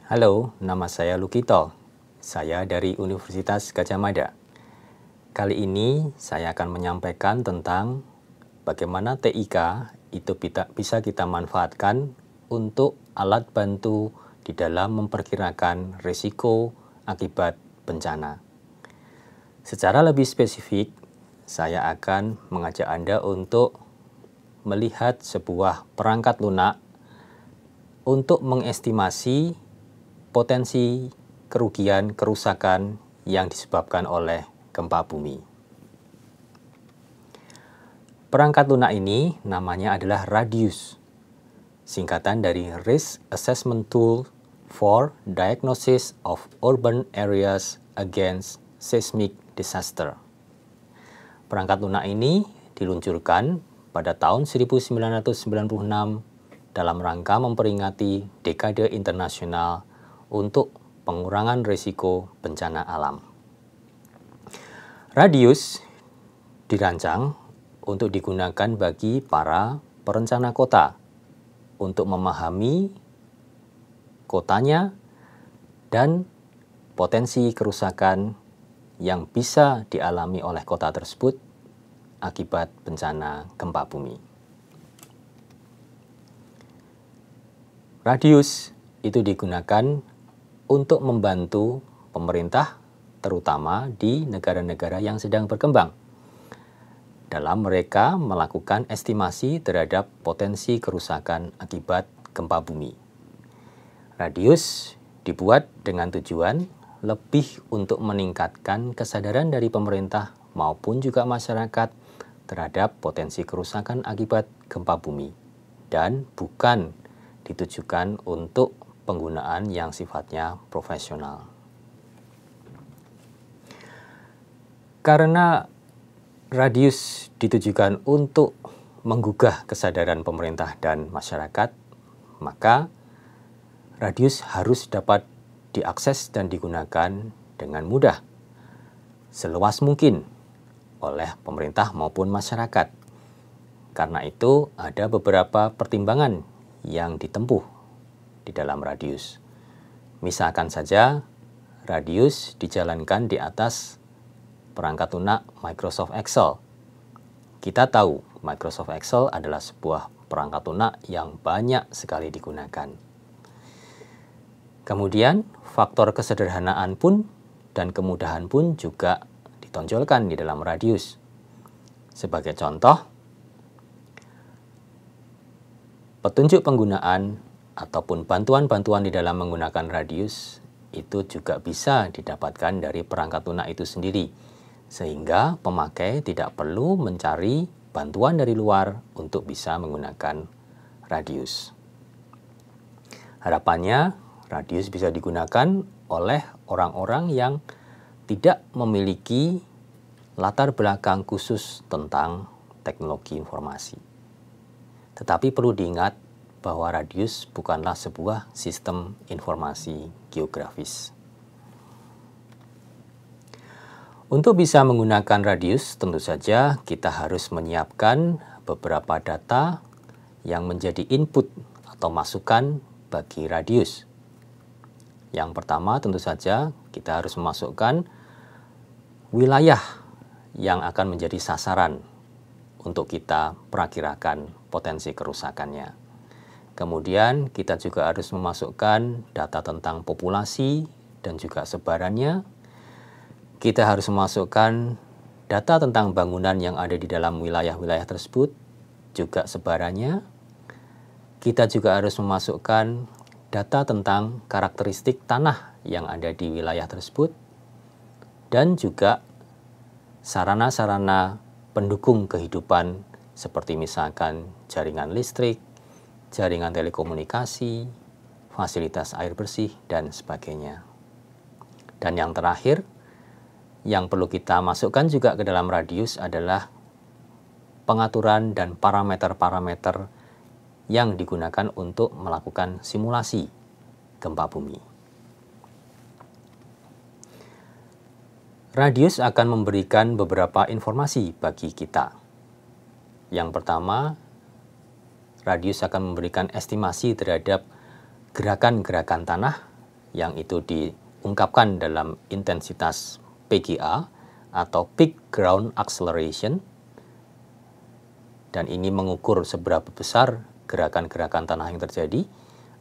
Halo, nama saya Lukito. Saya dari Universitas Gadjah Mada. Kali ini saya akan menyampaikan tentang bagaimana TIK itu bisa kita manfaatkan untuk alat bantu di dalam memperkirakan risiko akibat bencana. Secara lebih spesifik, saya akan mengajak Anda untuk melihat sebuah perangkat lunak untuk mengestimasi potensi kerugian kerusakan yang disebabkan oleh gempa bumi. Perangkat lunak ini namanya adalah RADIUS, singkatan dari Risk Assessment Tool for Diagnosis of Urban Areas Against Seismic Disaster. Perangkat lunak ini diluncurkan pada tahun 1996 dalam rangka memperingati Dekade Internasional untuk pengurangan risiko bencana alam. RADIUS dirancang untuk digunakan bagi para perencana kota untuk memahami kotanya dan potensi kerusakan yang bisa dialami oleh kota tersebut akibat bencana gempa bumi. RADIUS itu digunakan untuk membantu pemerintah, terutama di negara-negara yang sedang berkembang, dalam mereka melakukan estimasi terhadap potensi kerusakan akibat gempa bumi. RADIUS dibuat dengan tujuan lebih untuk meningkatkan kesadaran dari pemerintah maupun juga masyarakat terhadap potensi kerusakan akibat gempa bumi, dan bukan ditujukan untuk penggunaan yang sifatnya profesional. Karena RADIUS ditujukan untuk menggugah kesadaran pemerintah dan masyarakat, maka RADIUS harus dapat diakses dan digunakan dengan mudah, seluas mungkin oleh pemerintah maupun masyarakat. Karena itu ada beberapa pertimbangan yang ditempuh di dalam RADIUS. Misalkan saja, RADIUS dijalankan di atas perangkat lunak Microsoft Excel. Kita tahu Microsoft Excel adalah sebuah perangkat lunak yang banyak sekali digunakan. Kemudian, faktor kesederhanaan pun dan kemudahan pun juga ditonjolkan di dalam RADIUS. Sebagai contoh, petunjuk penggunaan ataupun bantuan-bantuan di dalam menggunakan RADIUS itu juga bisa didapatkan dari perangkat lunak itu sendiri, sehingga pemakai tidak perlu mencari bantuan dari luar untuk bisa menggunakan RADIUS. Harapannya, RADIUS bisa digunakan oleh orang-orang yang tidak memiliki latar belakang khusus tentang teknologi informasi. Tetapi perlu diingat bahwa RADIUS bukanlah sebuah sistem informasi geografis. Untuk bisa menggunakan RADIUS, tentu saja kita harus menyiapkan beberapa data yang menjadi input atau masukan bagi RADIUS. Yang pertama, tentu saja kita harus memasukkan wilayah yang akan menjadi sasaran untuk kita perakirakan potensi kerusakannya. Kemudian kita juga harus memasukkan data tentang populasi dan juga sebarannya. Kita harus memasukkan data tentang bangunan yang ada di dalam wilayah-wilayah tersebut, juga sebarannya. Kita juga harus memasukkan data tentang karakteristik tanah yang ada di wilayah tersebut, dan juga sarana-sarana pendukung kehidupan seperti misalkan jaringan listrik, jaringan telekomunikasi, fasilitas air bersih, dan sebagainya. Dan yang terakhir, yang perlu kita masukkan juga ke dalam RADIUS adalah pengaturan dan parameter-parameter yang digunakan untuk melakukan simulasi gempa bumi. RADIUS akan memberikan beberapa informasi bagi kita. Yang pertama, RADIUS akan memberikan estimasi terhadap gerakan-gerakan tanah yang itu diungkapkan dalam intensitas PGA atau Peak Ground Acceleration, dan ini mengukur seberapa besar gerakan-gerakan tanah yang terjadi,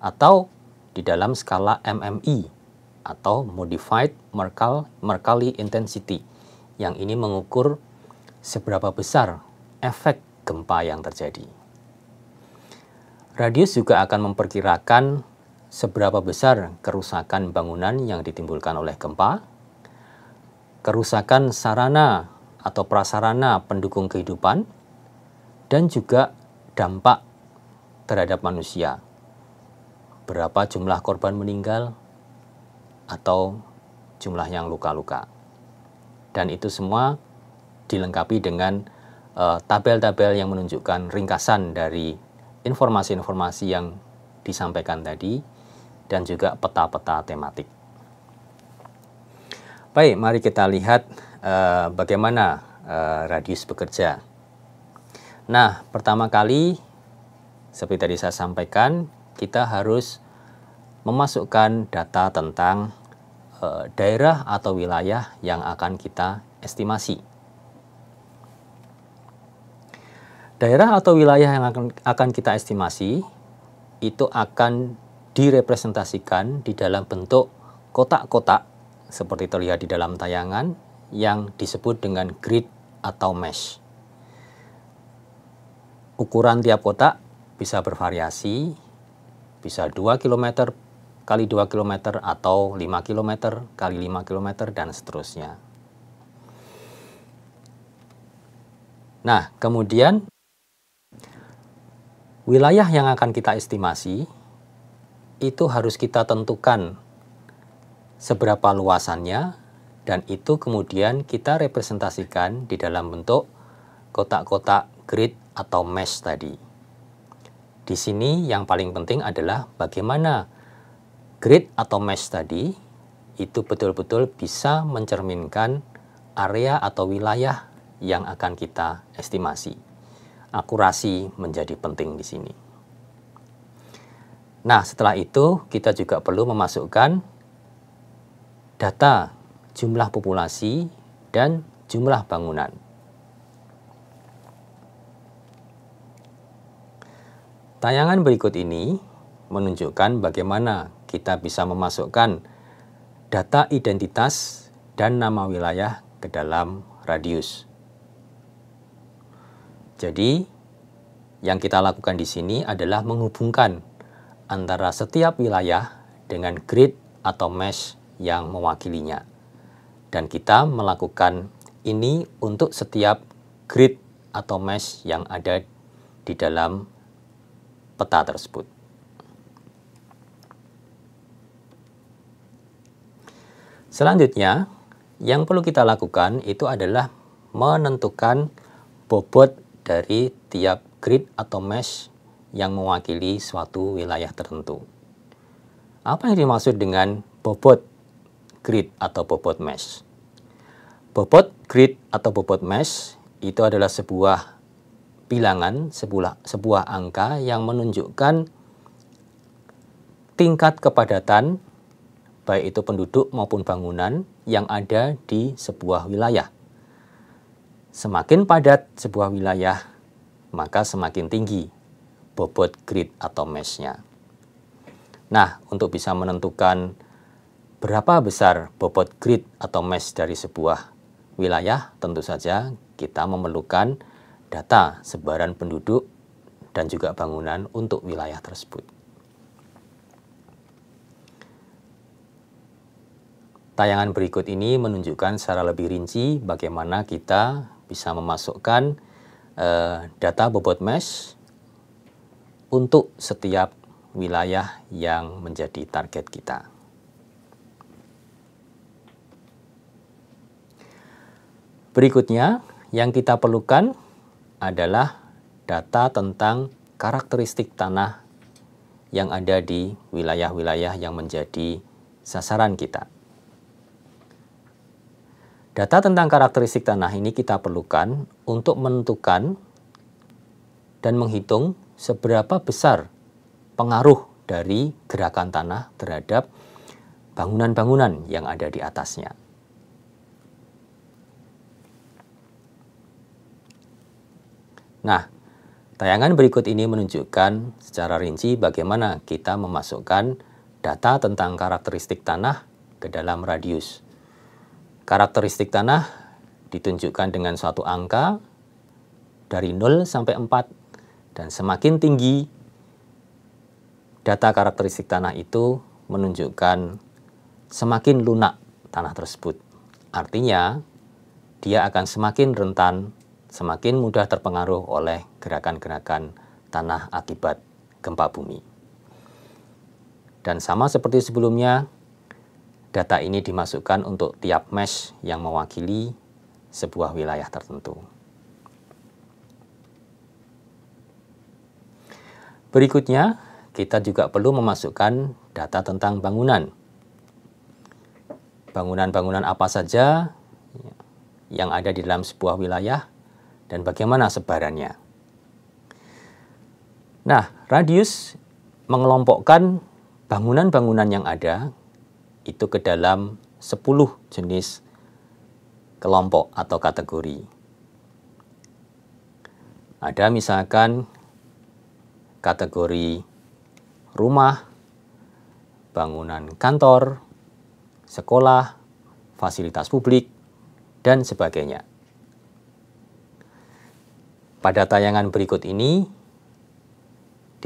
atau di dalam skala MMI atau Modified Mercalli Intensity, yang ini mengukur seberapa besar efek gempa yang terjadi. Radius juga akan memperkirakan seberapa besar kerusakan bangunan yang ditimbulkan oleh gempa, kerusakan sarana atau prasarana pendukung kehidupan, dan juga dampak terhadap manusia. Berapa jumlah korban meninggal atau jumlah yang luka-luka. Dan itu semua dilengkapi dengan tabel-tabel yang menunjukkan ringkasan dari informasi-informasi yang disampaikan tadi, dan juga peta-peta tematik. Baik, mari kita lihat bagaimana radius bekerja. Nah, pertama kali, seperti tadi saya sampaikan, kita harus memasukkan data tentang daerah atau wilayah yang akan kita estimasi. Daerah atau wilayah yang akan kita estimasi itu akan direpresentasikan di dalam bentuk kotak-kotak seperti terlihat di dalam tayangan yang disebut dengan grid atau mesh. Ukuran tiap kotak bisa bervariasi, bisa 2 km kali 2 km atau 5 km kali 5 km dan seterusnya. Nah, kemudian wilayah yang akan kita estimasi itu harus kita tentukan seberapa luasannya, dan itu kemudian kita representasikan di dalam bentuk kotak-kotak grid atau mesh tadi. Di sini yang paling penting adalah bagaimana grid atau mesh tadi itu betul-betul bisa mencerminkan area atau wilayah yang akan kita estimasi. Akurasi menjadi penting di sini. Nah, setelah itu kita juga perlu memasukkan data jumlah populasi dan jumlah bangunan. Tayangan berikut ini menunjukkan bagaimana kita bisa memasukkan data identitas dan nama wilayah ke dalam radius. Jadi, yang kita lakukan di sini adalah menghubungkan antara setiap wilayah dengan grid atau mesh yang mewakilinya. Dan kita melakukan ini untuk setiap grid atau mesh yang ada di dalam peta tersebut. Selanjutnya, yang perlu kita lakukan itu adalah menentukan bobot dari tiap grid atau mesh yang mewakili suatu wilayah tertentu. Apa yang dimaksud dengan bobot grid atau bobot mesh? Bobot grid atau bobot mesh itu adalah sebuah bilangan, sebuah angka yang menunjukkan tingkat kepadatan baik itu penduduk maupun bangunan yang ada di sebuah wilayah. Semakin padat sebuah wilayah, maka semakin tinggi bobot grid atau mesh-nya. Nah, untuk bisa menentukan berapa besar bobot grid atau mesh dari sebuah wilayah, tentu saja kita memerlukan data sebaran penduduk dan juga bangunan untuk wilayah tersebut. Tayangan berikut ini menunjukkan secara lebih rinci bagaimana kita bisa memasukkan data bobot mesh untuk setiap wilayah yang menjadi target kita. Berikutnya, yang kita perlukan adalah data tentang karakteristik tanah yang ada di wilayah-wilayah yang menjadi sasaran kita. Data tentang karakteristik tanah ini kita perlukan untuk menentukan dan menghitung seberapa besar pengaruh dari gerakan tanah terhadap bangunan-bangunan yang ada di atasnya. Nah, tayangan berikut ini menunjukkan secara rinci bagaimana kita memasukkan data tentang karakteristik tanah ke dalam radius. Karakteristik tanah ditunjukkan dengan suatu angka dari 0 sampai 4, dan semakin tinggi data karakteristik tanah itu menunjukkan semakin lunak tanah tersebut. Artinya, dia akan semakin rentan, semakin mudah terpengaruh oleh gerakan-gerakan tanah akibat gempa bumi. Dan sama seperti sebelumnya, data ini dimasukkan untuk tiap mesh yang mewakili sebuah wilayah tertentu. Berikutnya, kita juga perlu memasukkan data tentang bangunan. Bangunan-bangunan apa saja yang ada di dalam sebuah wilayah dan bagaimana sebarannya. Nah, radius mengelompokkan bangunan-bangunan yang ada itu ke dalam 10 jenis kelompok atau kategori. Ada misalkan kategori rumah, bangunan kantor, sekolah, fasilitas publik, dan sebagainya. Pada tayangan berikut ini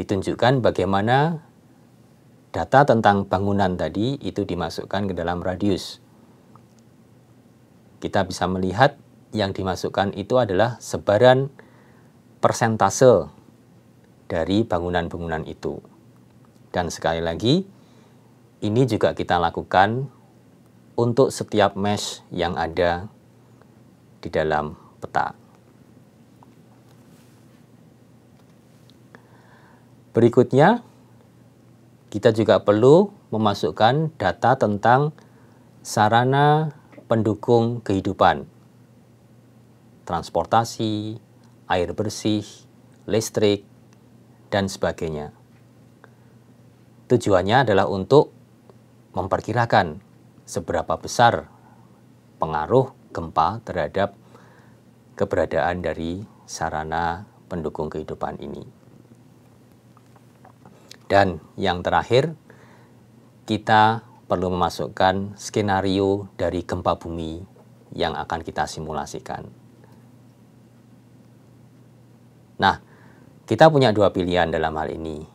ditunjukkan bagaimana data tentang bangunan tadi itu dimasukkan ke dalam radius. Kita bisa melihat yang dimasukkan itu adalah sebaran persentase dari bangunan-bangunan itu. Dan sekali lagi, ini juga kita lakukan untuk setiap mesh yang ada di dalam peta. Berikutnya, kita juga perlu memasukkan data tentang sarana pendukung kehidupan, transportasi, air bersih, listrik, dan sebagainya. Tujuannya adalah untuk memperkirakan seberapa besar pengaruh gempa terhadap keberadaan dari sarana pendukung kehidupan ini. Dan yang terakhir, kita perlu memasukkan skenario dari gempa bumi yang akan kita simulasikan. Nah, kita punya dua pilihan dalam hal ini.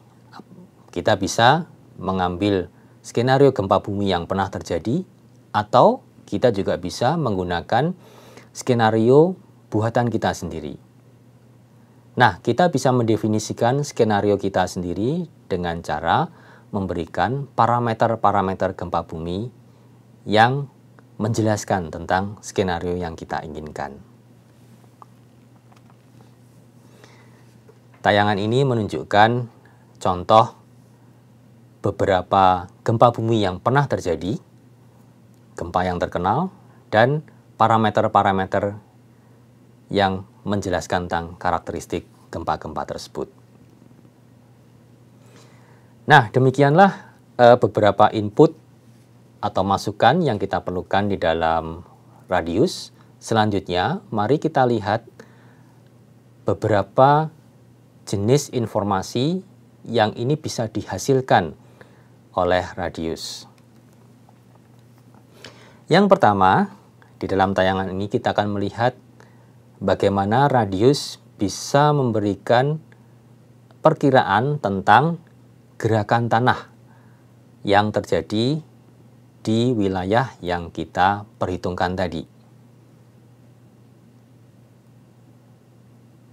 Kita bisa mengambil skenario gempa bumi yang pernah terjadi, atau kita juga bisa menggunakan skenario buatan kita sendiri. Nah, kita bisa mendefinisikan skenario kita sendiri dengan cara memberikan parameter-parameter gempa bumi yang menjelaskan tentang skenario yang kita inginkan. Tayangan ini menunjukkan contoh beberapa gempa bumi yang pernah terjadi, gempa yang terkenal, dan parameter-parameter yang menjelaskan tentang karakteristik gempa-gempa tersebut. Nah, demikianlah beberapa input atau masukan yang kita perlukan di dalam radius. Selanjutnya, mari kita lihat beberapa jenis informasi yang ini bisa dihasilkan oleh radius. Yang pertama, di dalam tayangan ini kita akan melihat bagaimana radius bisa memberikan perkiraan tentang gerakan tanah yang terjadi di wilayah yang kita perhitungkan tadi.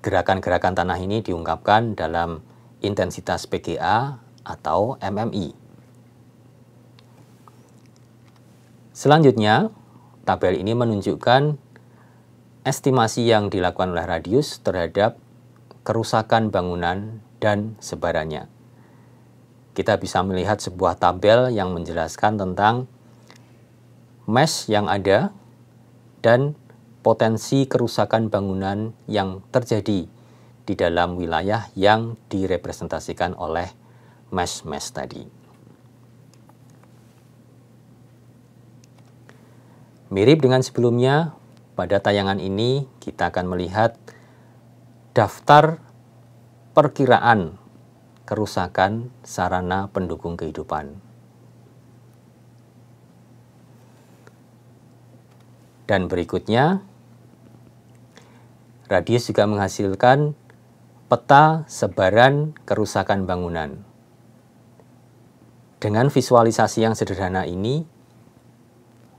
Gerakan-gerakan tanah ini diungkapkan dalam intensitas PGA atau MMI. Selanjutnya, tabel ini menunjukkan estimasi yang dilakukan oleh radius terhadap kerusakan bangunan dan sebarannya. Kita bisa melihat sebuah tabel yang menjelaskan tentang mesh yang ada dan potensi kerusakan bangunan yang terjadi di dalam wilayah yang direpresentasikan oleh mesh-mesh tadi. Mirip dengan sebelumnya, pada tayangan ini kita akan melihat daftar perkiraan kerusakan sarana pendukung kehidupan. Dan berikutnya, radius juga menghasilkan peta sebaran kerusakan bangunan. Dengan visualisasi yang sederhana ini,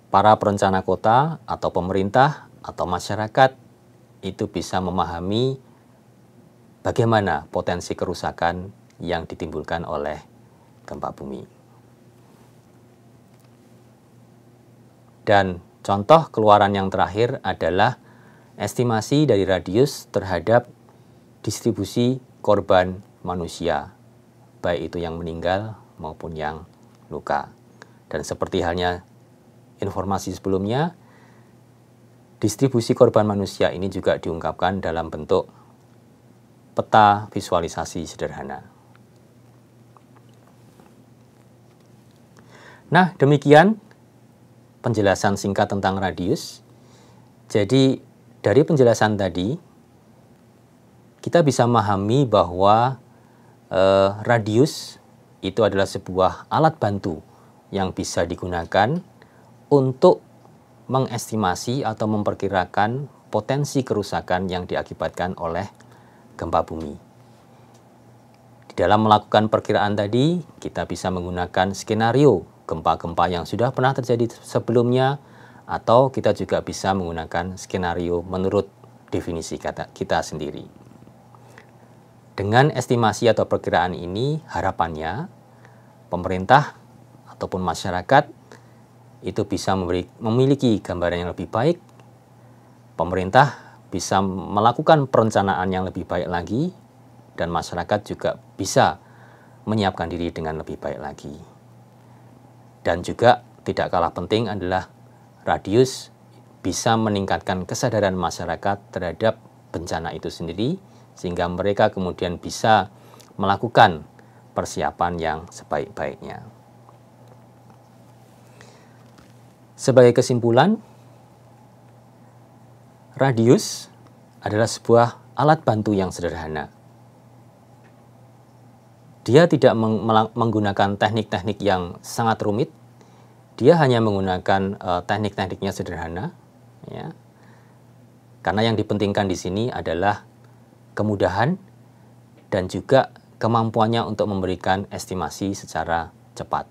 para perencana kota atau pemerintah atau masyarakat itu bisa memahami bagaimana potensi kerusakan yang ditimbulkan oleh gempa bumi. Dan contoh keluaran yang terakhir adalah estimasi dari radius terhadap distribusi korban manusia, baik itu yang meninggal maupun yang luka. Dan seperti halnya informasi sebelumnya, distribusi korban manusia ini juga diungkapkan dalam bentuk peta visualisasi sederhana. Nah, demikian penjelasan singkat tentang radius. Jadi, dari penjelasan tadi, kita bisa memahami bahwa radius itu adalah sebuah alat bantu yang bisa digunakan untuk mengestimasi atau memperkirakan potensi kerusakan yang diakibatkan oleh gempa bumi. Di dalam melakukan perkiraan tadi, kita bisa menggunakan skenario gempa-gempa yang sudah pernah terjadi sebelumnya, atau kita juga bisa menggunakan skenario menurut definisi kita sendiri. Dengan estimasi atau perkiraan ini, harapannya pemerintah ataupun masyarakat itu bisa memiliki gambaran yang lebih baik, pemerintah bisa melakukan perencanaan yang lebih baik lagi, dan masyarakat juga bisa menyiapkan diri dengan lebih baik lagi. Dan juga tidak kalah penting adalah radius bisa meningkatkan kesadaran masyarakat terhadap bencana itu sendiri, sehingga mereka kemudian bisa melakukan persiapan yang sebaik-baiknya. Sebagai kesimpulan, radius adalah sebuah alat bantu yang sederhana. Dia tidak menggunakan teknik-teknik yang sangat rumit. Dia hanya menggunakan teknik-tekniknya sederhana, ya. Karena yang dipentingkan di sini adalah kemudahan dan juga kemampuannya untuk memberikan estimasi secara cepat.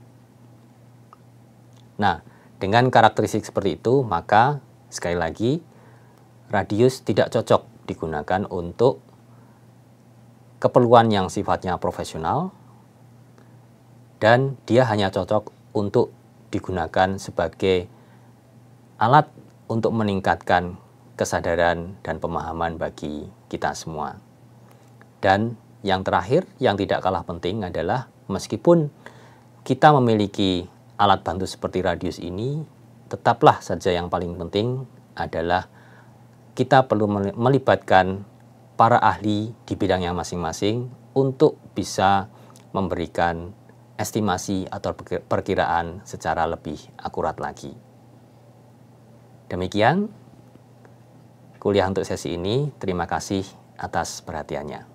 Nah, dengan karakteristik seperti itu, maka sekali lagi radius tidak cocok digunakan untuk keperluan yang sifatnya profesional, dan dia hanya cocok untuk digunakan sebagai alat untuk meningkatkan kesadaran dan pemahaman bagi kita semua. Dan yang terakhir, yang tidak kalah penting adalah meskipun kita memiliki alat bantu seperti radius ini, tetaplah saja yang paling penting adalah kita perlu melibatkan para ahli di bidangnya masing-masing untuk bisa memberikan estimasi atau perkiraan secara lebih akurat lagi. Demikian kuliah untuk sesi ini. Terima kasih atas perhatiannya.